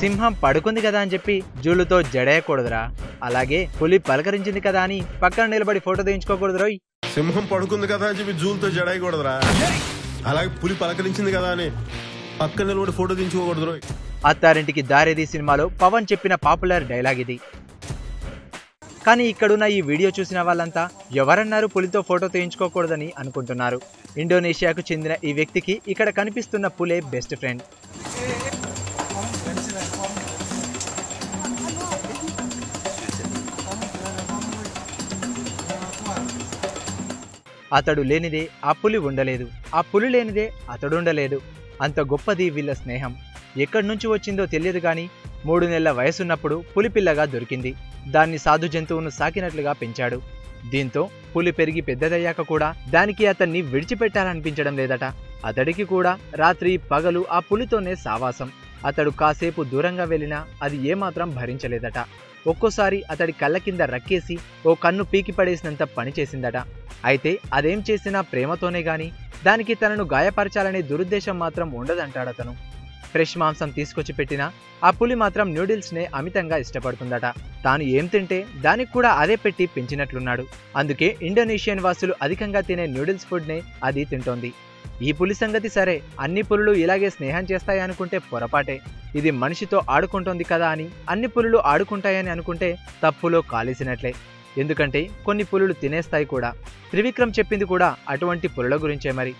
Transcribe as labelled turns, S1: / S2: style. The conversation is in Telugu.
S1: సింహం పడుకుంది కదా అని చెప్పి జూలుతో జడేయకూడదురా. అలాగే పులి పలకరించింది కదా అని పక్కన నిలబడి ఫోటో తీయించుకోకూడదు రోయ్.
S2: సింహం పడుకుంది కదా అని చెప్పి జూలతో జడేయకూడదురా. అలాగే పులి పలకరించింది కదా అని పక్కన నిలబడి ఫోటో తీయించుకోకూడదు రోయ్.
S1: అత్తారింటికి దారేది సినిమాలో పవన్ చెప్పిన పాపులర్ డైలాగ్ ఇది. కానీ ఇక్కడున్న ఈ వీడియో చూసిన వాళ్ళంతా ఎవరన్నారు పులితో ఫోటో తీయించుకోకూడదని అనుకుంటున్నారు. ఇండోనేషియాకు చెందిన ఈ వ్యక్తికి ఇక్కడ కనిపిస్తున్న పులే బెస్ట్ ఫ్రెండ్. అతడు లేనిదే ఆ పులి ఉండలేదు, ఆ పులి లేనిదే అతడు ఉండలేడు. అంత గొప్పది వీళ్ళ స్నేహం. ఎక్కడి నుంచి వచ్చిందో తెలియదు కానీ 3 నెలల వయసున్నప్పుడు పులిపిల్లగా దొరికింది. దాన్ని సాధు జంతువును సాకినట్లుగా పెంచాడు. దీంతో పులి పెరిగి పెద్దదయ్యాక కూడా దానికి అతన్ని విడిచిపెట్టాలనిపించడం లేదట. అతడికి కూడా రాత్రి పగలు ఆ పులితోనే సావాసం. అతడు కాసేపు దూరంగా వెళ్ళినా అది ఏమాత్రం భరించలేదట. ఒక్కోసారి అతడి కళ్ళ కింద రక్కేసి ఓ కన్ను పీకి పడేసినంత పని చేసిందట. అయితే అదేం చేసినా ప్రేమతోనే గాని దానికి తనను గాయపరచాలనే దురుద్దేశం మాత్రం ఉండదంటాడతను. ఫ్రెష్ మాంసం తీసుకొచ్చి పెట్టినా ఆ పులి మాత్రం న్యూడిల్స్నే అమితంగా ఇష్టపడుతుందట. తాను ఏం తింటే దానికి కూడా అదే పెట్టి పెంచినట్లున్నాడు. అందుకే ఇండోనేషియన్ వాసులు అధికంగా తినే న్యూడిల్స్ ఫుడ్నే అది తింటోంది. ఈ పులి సంగతి సరే, అన్ని పులులు ఇలాగే స్నేహం చేస్తాయి అనుకుంటే పొరపాటే. ఇది మనిషితో ఆడుకుంటోంది కదా అని అన్ని పులులు ఆడుకుంటాయని అనుకుంటే తప్పులో కాలేసినట్లే. ఎందుకంటే కొన్ని పులులు తినేస్తాయి కూడా. త్రివిక్రమ్ చెప్పింది కూడా అటువంటి పులుల గురించే మరి.